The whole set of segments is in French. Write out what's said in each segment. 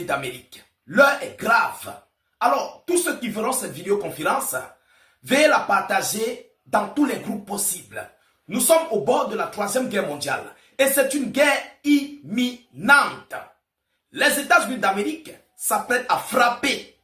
d'Amérique. L'heure est grave. Alors, tous ceux qui verront cette vidéoconférence, veuillez la partager dans tous les groupes possibles. Nous sommes au bord de la 3e guerre mondiale et c'est une guerre imminente. Les États-Unis d'Amérique s'apprêtent à frapper.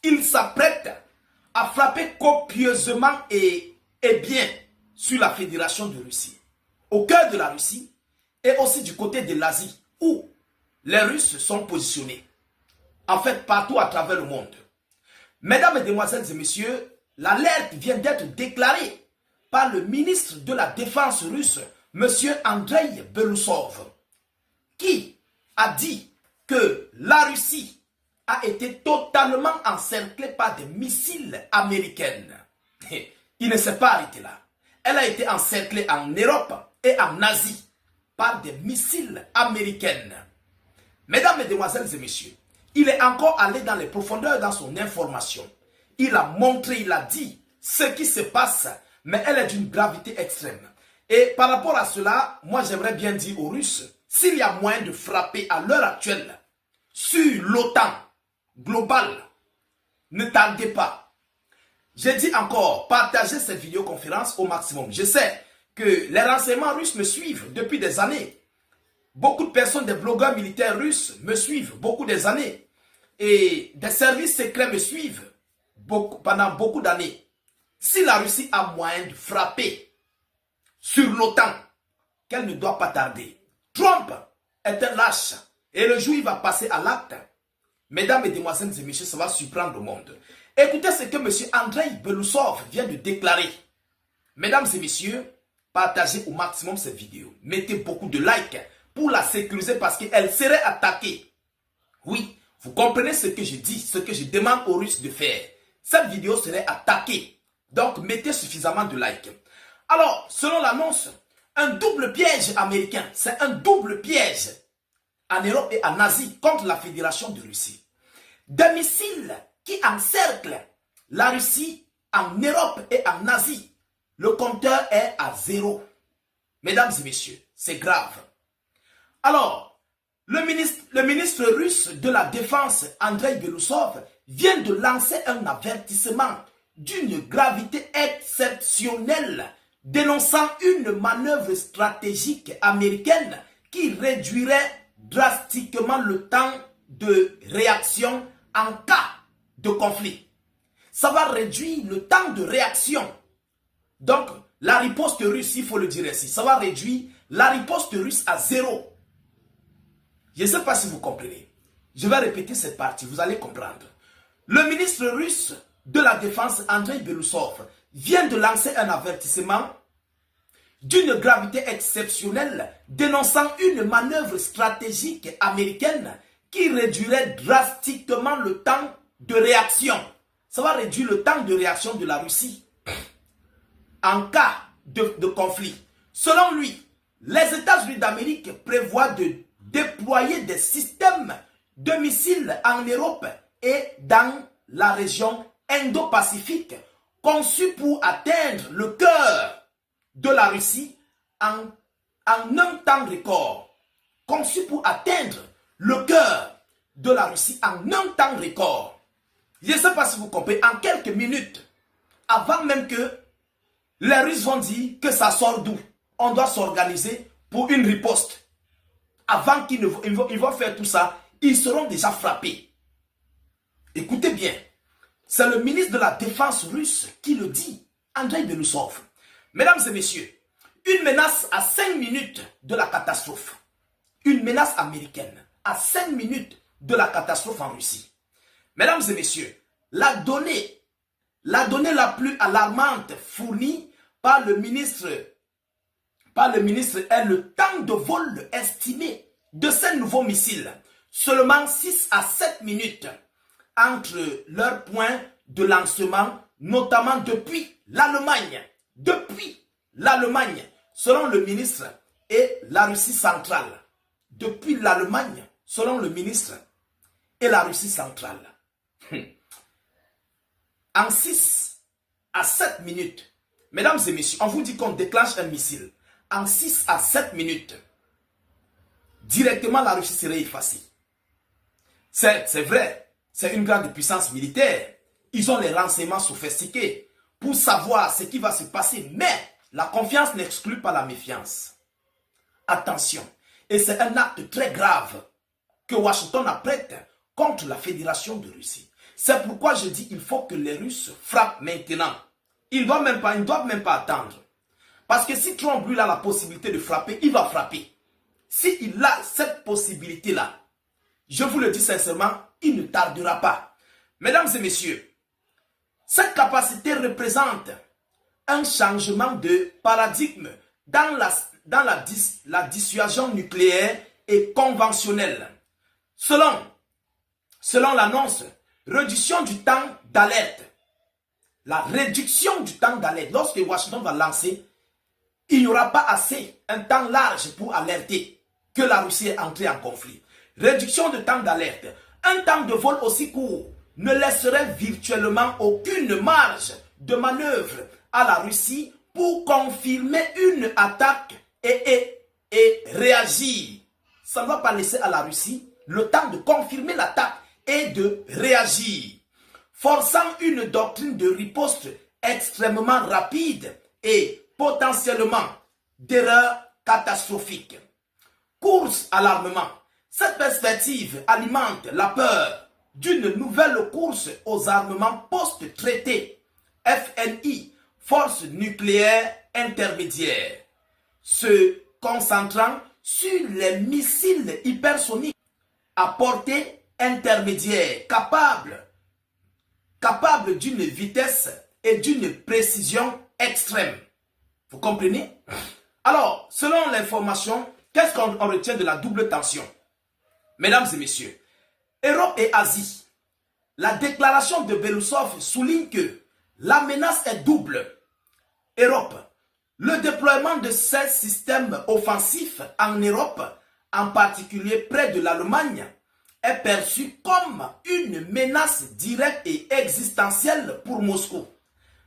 Ils s'apprêtent à frapper copieusement et bien sur la Fédération de Russie. Au cœur de la Russie et aussi du côté de l'Asie où les Russes sont positionnés. En fait, partout à travers le monde. Mesdames, Mesdemoiselles et Messieurs, l'alerte vient d'être déclarée par le ministre de la Défense russe, M. Andrei Belousov, qui a dit que la Russie a été totalement encerclée par des missiles américains. Il ne s'est pas arrêté là. Elle a été encerclée en Europe et en Asie par des missiles américains. Mesdames, Mesdemoiselles et Messieurs, il est encore allé dans les profondeurs dans son information. Il a montré, il a dit ce qui se passe, mais elle est d'une gravité extrême. Et par rapport à cela, moi j'aimerais bien dire aux Russes, s'il y a moyen de frapper à l'heure actuelle sur l'OTAN globale, ne tardez pas. J'ai dit encore, partagez cette vidéoconférence au maximum. Je sais que les renseignements russes me suivent depuis des années. Beaucoup de personnes, des blogueurs militaires russes me suivent beaucoup des années. Et des services secrets me suivent pendant beaucoup d'années. Si la Russie a moyen de frapper sur l'OTAN, qu'elle ne doit pas tarder. Trump est un lâche. Et le jour où il va passer à l'acte, mesdames, mesdemoiselles et messieurs, ça va surprendre le monde. Écoutez ce que M. Andrei Belousov vient de déclarer. Mesdames et messieurs, partagez au maximum cette vidéo. Mettez beaucoup de likes pour la sécuriser parce qu'elle serait attaquée. Oui, vous comprenez ce que je dis, ce que je demande aux Russes de faire. Cette vidéo serait attaquée. Donc, mettez suffisamment de likes. Alors, selon l'annonce, un double piège américain, c'est un double piège en Europe et en Asie contre la Fédération de Russie. Des missiles qui encerclent la Russie en Europe et en Asie. Le compteur est à 0. Mesdames et messieurs, c'est grave. Alors, le ministre russe de la Défense, Andrei Belousov, vient de lancer un avertissement d'une gravité exceptionnelle, dénonçant une manœuvre stratégique américaine qui réduirait drastiquement le temps de réaction en cas de conflit. Ça va réduire le temps de réaction. Donc, la riposte russe, il faut le dire ainsi, ça va réduire la riposte russe à 0. Je ne sais pas si vous comprenez. Je vais répéter cette partie, vous allez comprendre. Le ministre russe de la Défense, Andrei Belousov, vient de lancer un avertissement d'une gravité exceptionnelle dénonçant une manœuvre stratégique américaine qui réduirait drastiquement le temps de réaction. Ça va réduire le temps de réaction de la Russie en cas de conflit. Selon lui, les États-Unis d'Amérique prévoient de déployer des systèmes de missiles en Europe et dans la région Indo-Pacifique conçus pour atteindre le cœur de la Russie en un temps record. Conçus pour atteindre le cœur de la Russie en un temps record. Je ne sais pas si vous comprenez, en quelques minutes, avant même que les Russes vont dire que ça sort d'où. On doit s'organiser pour une riposte. Avant qu'ils vont faire tout ça, ils seront déjà frappés. Écoutez bien, c'est le ministre de la Défense russe qui le dit, Andrei Belousov. Mesdames et messieurs, une menace à 5 minutes de la catastrophe. Une menace américaine à 5 minutes de la catastrophe en Russie. Mesdames et messieurs, la donnée la plus alarmante fournie par le ministre est le temps de vol estimé de ces nouveaux missiles. Seulement 6 à 7 minutes entre leurs points de lancement, notamment depuis l'Allemagne. Depuis l'Allemagne, selon le ministre, et la Russie centrale. Depuis l'Allemagne, selon le ministre, et la Russie centrale. En 6 à 7 minutes, mesdames et messieurs, on vous dit qu'on déclenche un missile. En 6 à 7 minutes, directement la Russie serait effacée. C'est vrai, c'est une grande puissance militaire. Ils ont les renseignements sophistiqués pour savoir ce qui va se passer. Mais la confiance n'exclut pas la méfiance. Attention, et c'est un acte très grave que Washington apprête contre la Fédération de Russie. C'est pourquoi je dis qu'il faut que les Russes frappent maintenant. Ils ne doivent même pas attendre. Parce que si Trump lui a la possibilité de frapper, il va frapper. S'il a cette possibilité-là, je vous le dis sincèrement, il ne tardera pas. Mesdames et messieurs, cette capacité représente un changement de paradigme dans la dissuasion nucléaire et conventionnelle. Selon l'annonce, réduction du temps d'alerte. La réduction du temps d'alerte, lorsque Washington va lancer, il n'y aura pas assez, un temps large pour alerter que la Russie est entrée en conflit. Réduction de temps d'alerte. Un temps de vol aussi court ne laisserait virtuellement aucune marge de manœuvre à la Russie pour confirmer une attaque et réagir. Ça ne va pas laisser à la Russie le temps de confirmer l'attaque et de réagir, forçant une doctrine de riposte extrêmement rapide et potentiellement d'erreurs catastrophiques. Course à l'armement. Cette perspective alimente la peur d'une nouvelle course aux armements post-traités, FNI, force nucléaire intermédiaire, se concentrant sur les missiles hypersoniques à portée intermédiaire, capables d'une vitesse et d'une précision extrême. Vous comprenez? Alors, selon l'information, qu'est-ce qu'on retient de la double tension? Mesdames et messieurs, Europe et Asie, la déclaration de Belousov souligne que la menace est double. Europe, le déploiement de ces systèmes offensifs en Europe, en particulier près de l'Allemagne, est perçu comme une menace directe et existentielle pour Moscou.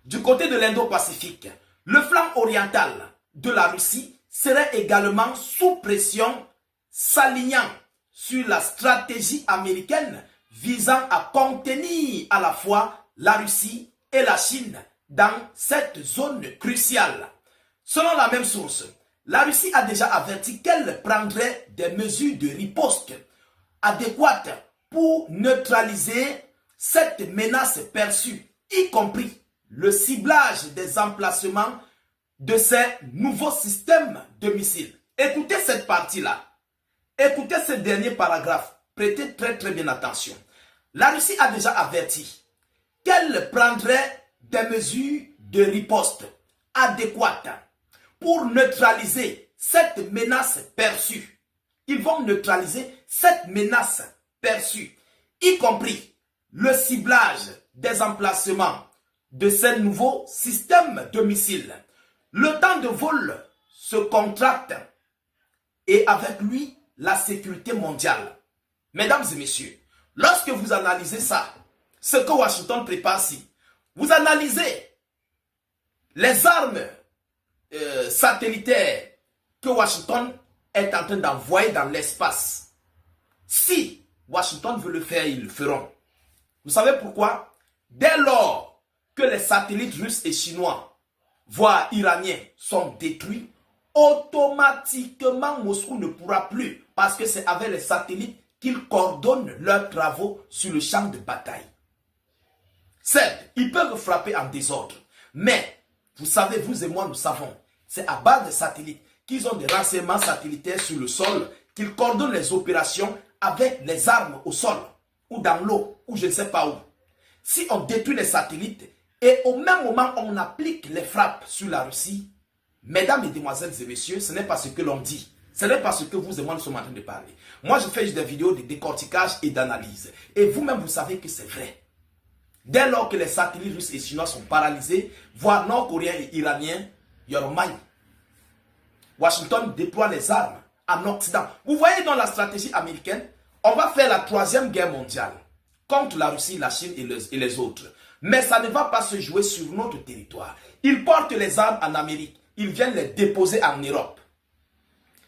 Du côté de l'Indo-Pacifique, le flanc oriental de la Russie serait également sous pression, s'alignant sur la stratégie américaine visant à contenir à la fois la Russie et la Chine dans cette zone cruciale. Selon la même source, la Russie a déjà averti qu'elle prendrait des mesures de riposte adéquates pour neutraliser cette menace perçue, y compris le ciblage des emplacements de ces nouveaux systèmes de missiles. Écoutez cette partie-là. Écoutez ce dernier paragraphe. Prêtez très bien attention. La Russie a déjà averti qu'elle prendrait des mesures de riposte adéquates pour neutraliser cette menace perçue. Ils vont neutraliser cette menace perçue, y compris le ciblage des emplacements de ces nouveaux systèmes de missiles. Le temps de vol se contracte et avec lui la sécurité mondiale. Mesdames et messieurs, lorsque vous analysez ça, ce que Washington prépare ici, vous analysez les armes satellitaires que Washington est en train d'envoyer dans l'espace. Si Washington veut le faire, ils le feront. Vous savez pourquoi? Dès lors que les satellites russes et chinois, voire iraniens, sont détruits, automatiquement Moscou ne pourra plus, parce que c'est avec les satellites qu'ils coordonnent leurs travaux sur le champ de bataille. Certes, ils peuvent frapper en désordre, mais vous savez, vous et moi, nous savons, c'est à base de satellites qu'ils ont des renseignements satellitaires sur le sol, qu'ils coordonnent les opérations avec les armes au sol, ou dans l'eau, ou je ne sais pas où. Si on détruit les satellites, et au même moment on applique les frappes sur la Russie, mesdames, mesdemoiselles et messieurs, ce n'est pas ce que l'on dit. Ce n'est pas ce que vous et moi nous sommes en train de parler. Moi, je fais juste des vidéos de décortiquage et d'analyse. Et vous-même, vous savez que c'est vrai. Dès lors que les satellites russes et chinois sont paralysés, voire nord-coréens et iraniens, Yoromai, Washington déploie les armes en Occident. Vous voyez dans la stratégie américaine, on va faire la 3e guerre mondiale contre la Russie, la Chine et les autres. Mais ça ne va pas se jouer sur notre territoire. Ils portent les armes en Amérique. Ils viennent les déposer en Europe.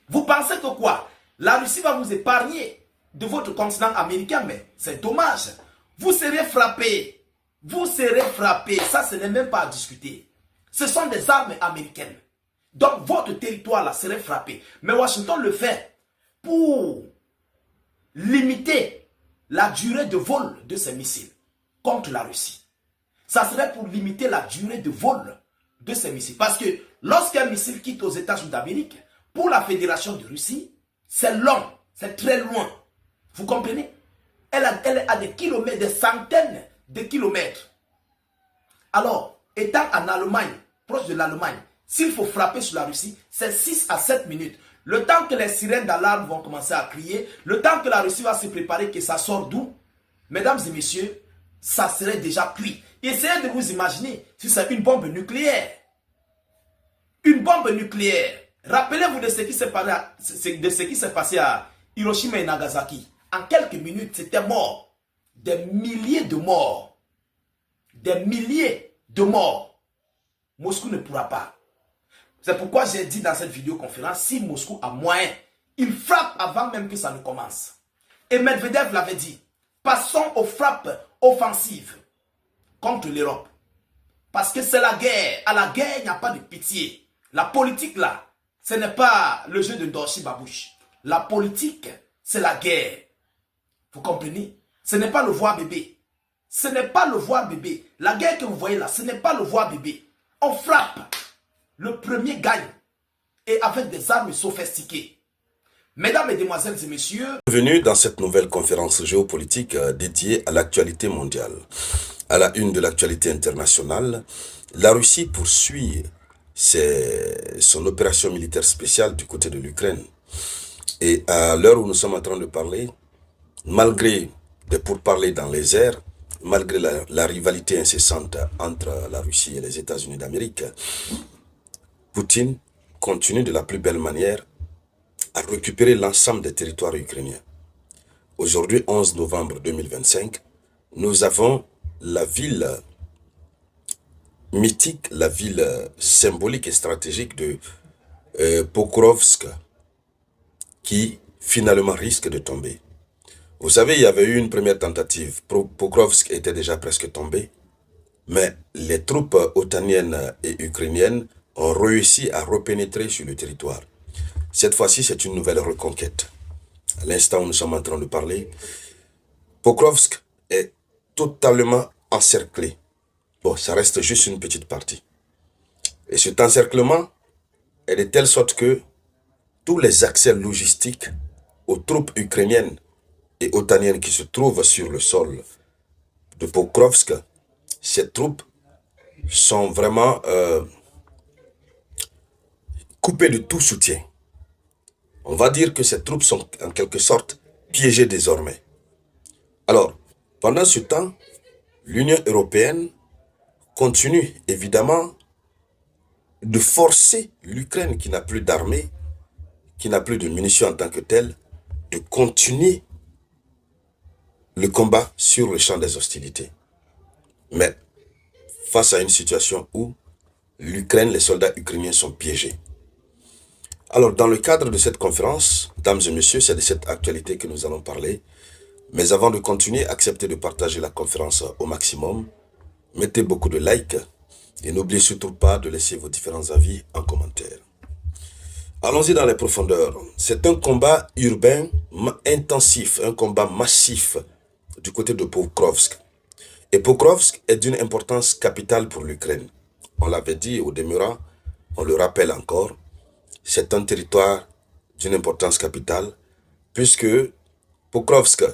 Vous pensez que quoi? La Russie va vous épargner de votre continent américain, mais c'est dommage. Vous serez frappés. Vous serez frappés. Ça, ce n'est même pas à discuter. Ce sont des armes américaines. Donc, votre territoire là serait frappé. Mais Washington le fait pour limiter la durée de vol de ces missiles contre la Russie. Ça serait pour limiter la durée de vol de ces missiles. Parce que lorsqu'un missile quitte aux États-Unis d'Amérique, pour la Fédération de Russie, c'est long, c'est très loin. Vous comprenez? Elle a des kilomètres, des centaines de kilomètres. Alors, étant en Allemagne, proche de l'Allemagne, s'il faut frapper sur la Russie, c'est 6 à 7 minutes. Le temps que les sirènes d'alarme vont commencer à crier, le temps que la Russie va se préparer, que ça sort d'où, mesdames et messieurs, ça serait déjà cuit. Essayez de vous imaginer si c'est une bombe nucléaire. Une bombe nucléaire. Rappelez-vous de ce qui s'est passé à Hiroshima et Nagasaki. En quelques minutes, c'était mort. Des milliers de morts. Des milliers de morts. Moscou ne pourra pas. C'est pourquoi j'ai dit dans cette vidéoconférence, si Moscou a moyen, il frappe avant même que ça ne commence. Et Medvedev l'avait dit, passons aux frappes offensives contre l'Europe. Parce que c'est la guerre. À la guerre, il n'y a pas de pitié. La politique là, ce n'est pas le jeu de Dorshi Babouche. La politique, c'est la guerre. Vous comprenez? Ce n'est pas le voir bébé. Ce n'est pas le voir bébé. La guerre que vous voyez là, ce n'est pas le voir bébé. On frappe. Le premier gagne. Et avec des armes sophistiquées. Mesdames, mesdemoiselles et messieurs. Bienvenue dans cette nouvelle conférence géopolitique dédiée à l'actualité mondiale. À la une de l'actualité internationale, la Russie poursuit son opération militaire spéciale du côté de l'Ukraine. Et à l'heure où nous sommes en train de parler, malgré des pourparlers dans les airs, malgré la rivalité incessante entre la Russie et les États-Unis d'Amérique, Poutine continue de la plus belle manière à récupérer l'ensemble des territoires ukrainiens. Aujourd'hui, 11 novembre 2025, nous avons la ville mythique, la ville symbolique et stratégique de Pokrovsk qui finalement risque de tomber. Vous savez, il y avait eu une première tentative. Pokrovsk était déjà presque tombé, mais les troupes otaniennes et ukrainiennes ont réussi à repénétrer sur le territoire. Cette fois-ci, c'est une nouvelle reconquête. À l'instant où nous sommes en train de parler, Pokrovsk est totalement encerclé. Bon, ça reste juste une petite partie. Et cet encerclement est de telle sorte que tous les accès logistiques aux troupes ukrainiennes et otaniennes qui se trouvent sur le sol de Pokrovsk, ces troupes sont vraiment coupées de tout soutien. On va dire que ces troupes sont en quelque sorte piégées désormais. Alors, pendant ce temps, l'Union européenne continue évidemment de forcer l'Ukraine qui n'a plus d'armée, qui n'a plus de munitions en tant que telle, de continuer le combat sur le champ des hostilités. Mais face à une situation où l'Ukraine, les soldats ukrainiens sont piégés. Alors, dans le cadre de cette conférence, dames et messieurs, c'est de cette actualité que nous allons parler. Mais avant de continuer, acceptez de partager la conférence au maximum. Mettez beaucoup de likes et n'oubliez surtout pas de laisser vos différents avis en commentaire. Allons-y dans les profondeurs. C'est un combat urbain intensif, un combat massif du côté de Pokrovsk. Et Pokrovsk est d'une importance capitale pour l'Ukraine. On l'avait dit au demeurant, on le rappelle encore. C'est un territoire d'une importance capitale, puisque Pokrovsk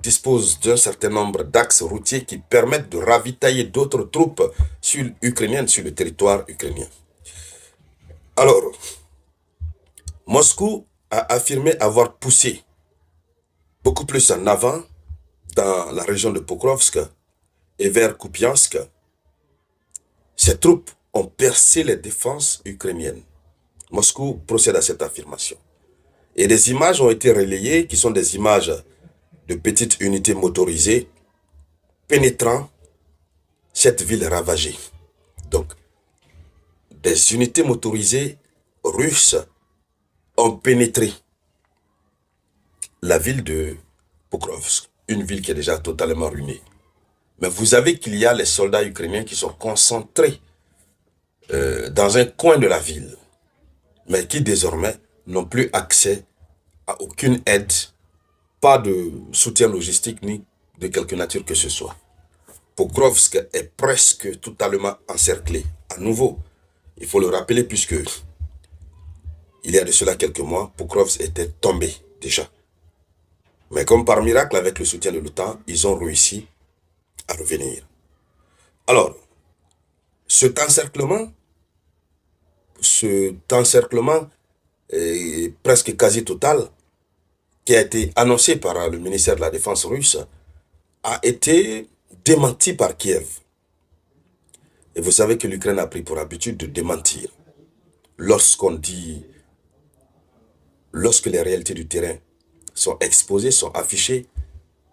dispose d'un certain nombre d'axes routiers qui permettent de ravitailler d'autres troupes ukrainiennes sur le territoire ukrainien. Alors, Moscou a affirmé avoir poussé beaucoup plus en avant dans la région de Pokrovsk et vers Kupiansk. Ces troupes ont percé les défenses ukrainiennes. Moscou procède à cette affirmation. Et des images ont été relayées qui sont des images de petites unités motorisées pénétrant cette ville ravagée. Donc, des unités motorisées russes ont pénétré la ville de Pokrovsk, une ville qui est déjà totalement ruinée. Mais vous savez qu'il y a les soldats ukrainiens qui sont concentrés dans un coin de la ville, mais qui désormais n'ont plus accès à aucune aide, pas de soutien logistique ni de quelque nature que ce soit. Pokrovsk est presque totalement encerclé. À nouveau, il faut le rappeler puisque il y a de cela quelques mois, Pokrovsk était tombé déjà. Mais comme par miracle, avec le soutien de l'OTAN, ils ont réussi à revenir. Alors, cet encerclement est presque quasi total, qui a été annoncé par le ministère de la Défense russe, a été démenti par Kiev. Et vous savez que l'Ukraine a pris pour habitude de démentir. Lorsque les réalités du terrain sont exposées, sont affichées,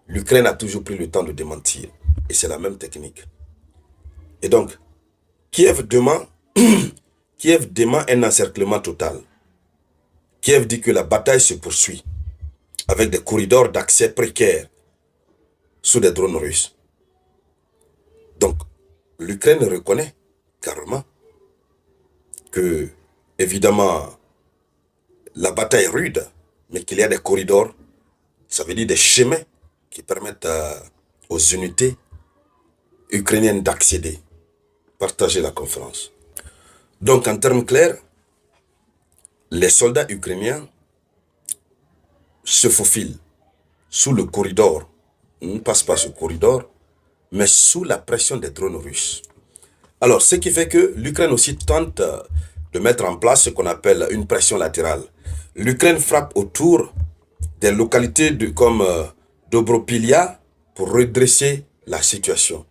l'Ukraine a toujours pris le temps de démentir. Et c'est la même technique. Et donc, Kiev dément un encerclement total. Kiev dit que la bataille se poursuit avec des corridors d'accès précaires sous des drones russes. Donc, l'Ukraine reconnaît carrément que, évidemment, la bataille est rude, mais qu'il y a des corridors, ça veut dire des chemins qui permettent aux unités ukrainiennes d'accéder, partager la conférence. Donc, en termes clairs, les soldats ukrainiens se faufilent sous le corridor, ne passent pas ce corridor, mais sous la pression des drones russes. Alors, ce qui fait que l'Ukraine aussi tente de mettre en place ce qu'on appelle une pression latérale. L'Ukraine frappe autour des localités comme Dobropilia pour redresser la situation.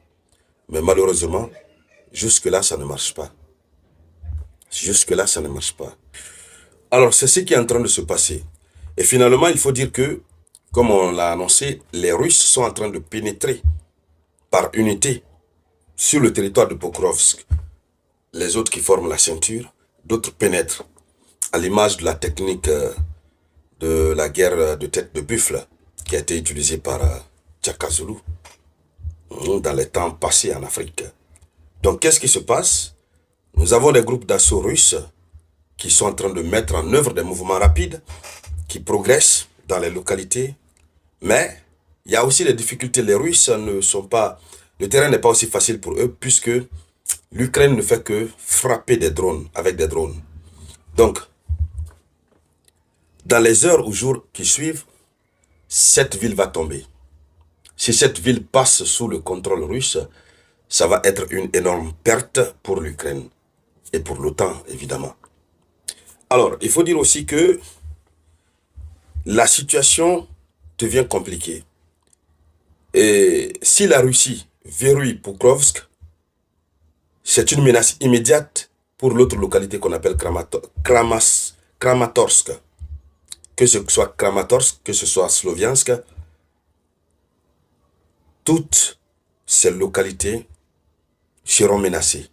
Mais malheureusement, jusque-là, ça ne marche pas. Jusque-là, ça ne marche pas. Alors, c'est ce qui est en train de se passer. Et finalement, il faut dire que, comme on l'a annoncé, les Russes sont en train de pénétrer par unité sur le territoire de Pokrovsk. Les autres qui forment la ceinture, d'autres pénètrent, à l'image de la technique de la guerre de tête de buffle qui a été utilisée par Tchakazulu dans les temps passés en Afrique. Donc, qu'est-ce qui se passe? Nous avons des groupes d'assaut russes qui sont en train de mettre en œuvre des mouvements rapides, qui progressent dans les localités, mais il y a aussi des difficultés. Les Russes ne sont pas... Le terrain n'est pas aussi facile pour eux, puisque l'Ukraine ne fait que frapper des drones, avec des drones. Donc, dans les heures ou jours qui suivent, cette ville va tomber. Si cette ville passe sous le contrôle russe, ça va être une énorme perte pour l'Ukraine et pour l'OTAN, évidemment. Alors, il faut dire aussi que la situation devient compliquée. Et si la Russie verrouille Pokrovsk, c'est une menace immédiate pour l'autre localité qu'on appelle Kramatorsk. Que ce soit Kramatorsk, que ce soit Sloviansk, toutes ces localités seront menacées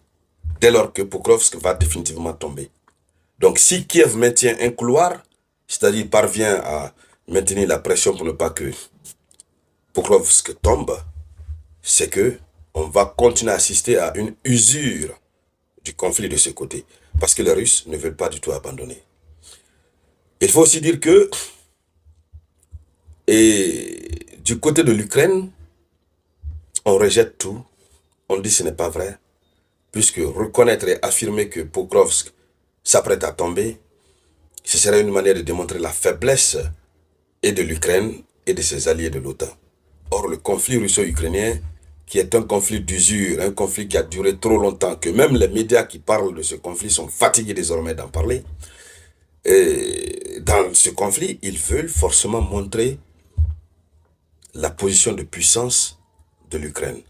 dès lors que Pokrovsk va définitivement tomber. Donc si Kiev maintient un couloir, c'est-à-dire parvient à maintenir la pression pour ne pas que Pokrovsk tombe, c'est que on va continuer à assister à une usure du conflit de ce côté, parce que les Russes ne veulent pas du tout abandonner. Il faut aussi dire que, et du côté de l'Ukraine, on rejette tout, on dit que ce n'est pas vrai, puisque reconnaître et affirmer que Pokrovsk s'apprête à tomber, ce serait une manière de démontrer la faiblesse et de l'Ukraine et de ses alliés de l'OTAN. Or, le conflit russo-ukrainien, qui est un conflit d'usure, un conflit qui a duré trop longtemps, que même les médias qui parlent de ce conflit sont fatigués désormais d'en parler, et dans ce conflit, ils veulent forcément montrer la position de puissance de l'Ukraine.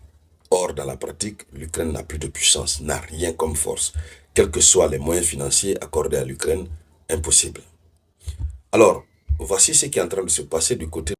Or, dans la pratique, l'Ukraine n'a plus de puissance, n'a rien comme force. Quels que soient les moyens financiers accordés à l'Ukraine, impossible. Alors, voici ce qui est en train de se passer du côté